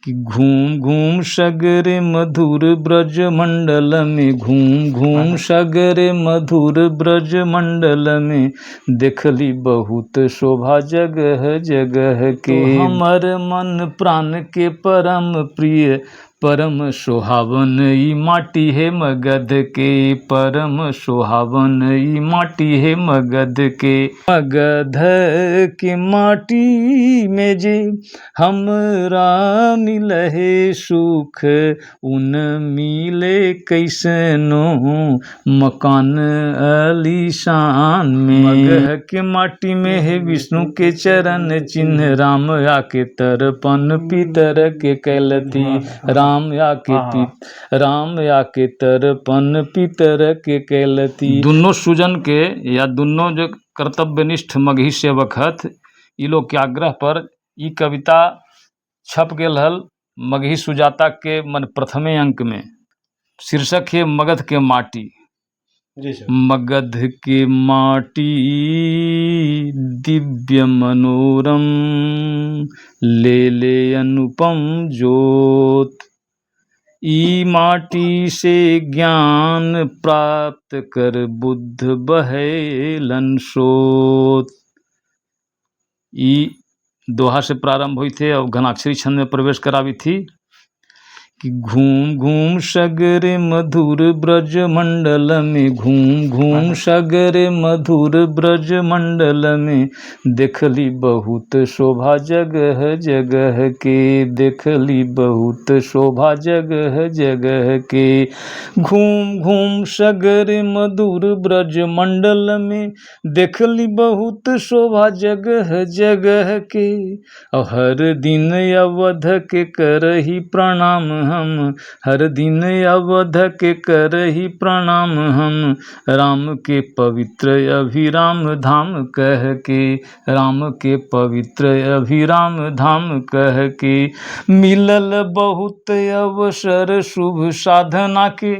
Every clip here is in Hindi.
कि घूम घूम सगरे मधुर ब्रज मंडल में, घूम घूम सगरे मधुर ब्रज मंडल में, देखली बहुत शोभा जगह जगह के। तो हमर मन प्राण के परम प्रिय, परम सुहावन ई माटी है मगध के, परम सुहावन ई माटी है मगध के। मगध के माटी में जे हमरा मिलहे सुख, उन मिले कैसनो मकान आलीशान में। मगध के माटी में है विष्णु के चरण चिन्ह, राम आके तरपन पितर के कैलती, राम आके तरपन पितर के कैलती। दुनो सुजन के या दुनो जो कर्तव्यनिष्ठ मगही सेवक हथ, ई लोग के आग्रह पर ई कविता छप गेल हल मगही सुजाता के मन प्रथमे अंक में। शीर्षक है मगध के माटी। मगध के माटी दिव्य मनोरम, ले ले अनुपम ज्योत, ई माटी से ज्ञान प्राप्त कर बुद्ध बहेलन स्रोत। ई दोहा से प्रारंभ हुई थे और घनाक्षरी छंद में प्रवेश करावी थी कि घूम घूम सगरे मधुर ब्रज मंडल में, घूम घूम सगरे मधुर ब्रज मंडल में, देखली बहुत शोभा जगह जगह के, देखली बहुत शोभा जगह जगह के। घूम घूम सगरे मधुर ब्रज मंडल में, देखली बहुत शोभा जगह जगह के। और हर दिन अवध के करही प्रणाम हम, हर दिन अवध के करही प्रणाम हम, राम के पवित्र अभिराम धाम कह के, राम के पवित्र अभिराम धाम कह के। मिलल बहुत अवसर शुभ साधना के,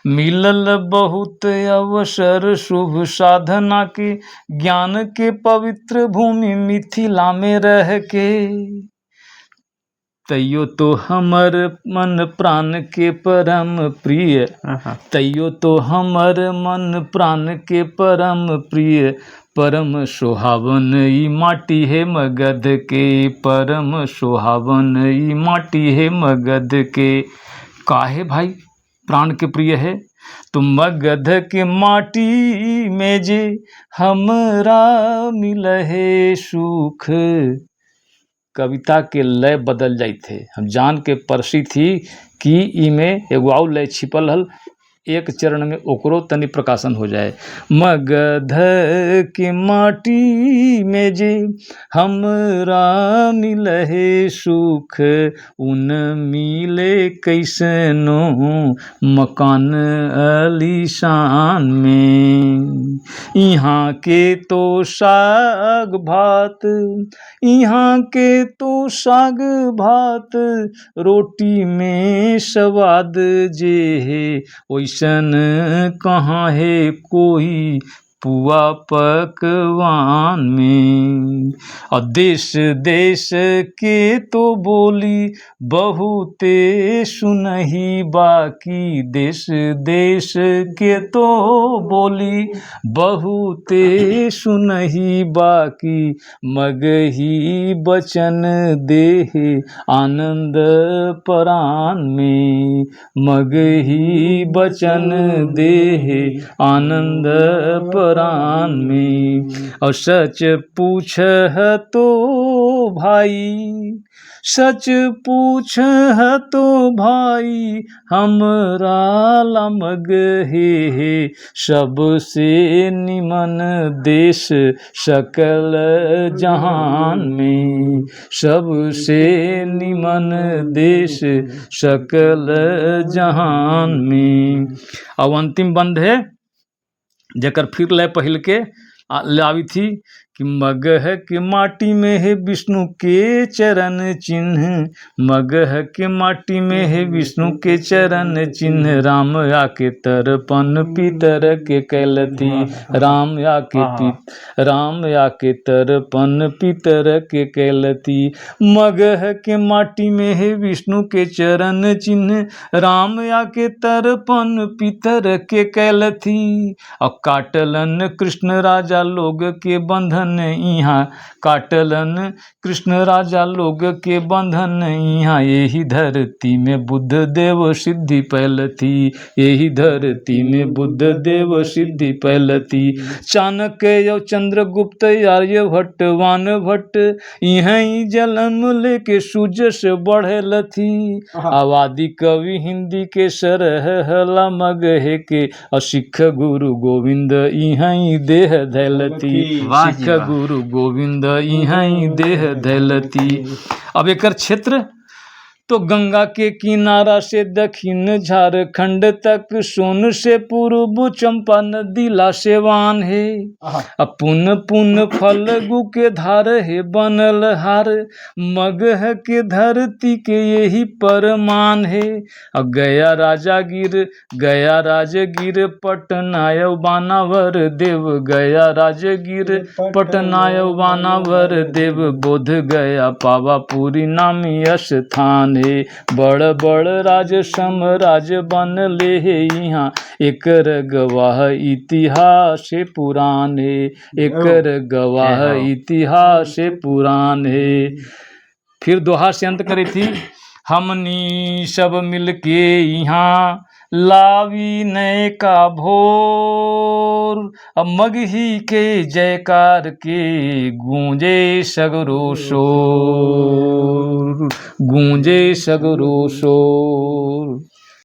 मिलल बहुत अवसर शुभ साधना के, ज्ञान के पवित्र भूमि मिथिला में रह के। तैयो तो हमर मन प्राण के परम प्रिय, तैयो तो हमर मन प्राण के परम प्रिय, परम सुहावन ई माटी है मगध के, परम सुहावन ई माटी है मगध के। काहे भाई प्राण के प्रिय है? तो मगध के माटी में जे हमरा मिलहे सुख। कविता के लय बदल जाई थे, हम जान के परसी थी कि इमे एगो आउ लय छिपल हल, एक चरण में ओकरो तनि प्रकाशन हो जाए। मगध के माटी में जे हमरा मिलहे सुख, उन मिले कैसनो मकान आलीशान में। यहाँ के तो साग भात, यहाँ के तो साग भात, रोटी में स्वाद जे है, ओइसन कहाँ है कोई पुआ पकवान में। और देश देश के तो बोली बहुते सुनही बाकी, देश देश के तो बोली बहुते सुनही बाकी, मगही बचन देहे आनंद परान में, मगही बचन देहे आनंद परान में। और सच पूछ तो भाई, सच पूछ तो भाई, हमरा ला मगही सबसे निमन देश सकल जहान में, सबसे निमन देश सकल जहान में। अब अंतिम बंद है जेकर फिर लय पहिल के लावी थी कि मगह के माटी में है विष्णु के चरण चिन्ह, मगह के माटी में है विष्णु के चरण चिन्ह। राम आके तरपन पीतर के कैलती, राम आके तरपन पीतर के कैलती। मगह के माटी में है विष्णु के चरण चिन्ह, राम आके तरपन पीतर के कैलथी। और काटलन कृष्ण राजा लोग के बंधन इहाँ, काटलन कृष्ण राजा लोग के बंधन इहाँ। यही धरती में बुद्ध देव सिद्धि पैलथी, यही धरती में बुद्ध देव सिद्धि पैलथी। चाणक्य चंद्रगुप्त आर्यभट्ट वान भट्ट यहीं जन्म लेके सूर्य से बढ़लथी। आवादी कवि हिंदी के सरहला मगहे के, और सिख गुरु गोविंद यहीं देह धैलती, सिख गुरु गोविंद यहीं देह धैलती। अब एकर क्षेत्र तो गंगा के किनारा से दक्षिण झारखंड तक, सोन से पूर्व चंपा नदी लासेवान है। पुन पुन फल्गु के धार है बनल हार, मगह के धरती के यही परमान है। गया राजगीर पटनाय बानावर देव, गया राजगीर पटनाय बानावर देव। बोध गया पावापुरी नामी स्थान, बड़ बड़ राज साम्राज्य बनले हे यहाँ। एकर गवाह इतिहास पुराण है, एकर गवाह इतिहास पुराण है। फिर दोहा से अंत करी थी, हमनी सब मिलके यहाँ लावी नए का भोर। अब मगही के जयकार के गूंजे सगरो शोर, गूंजे सगरो शोर।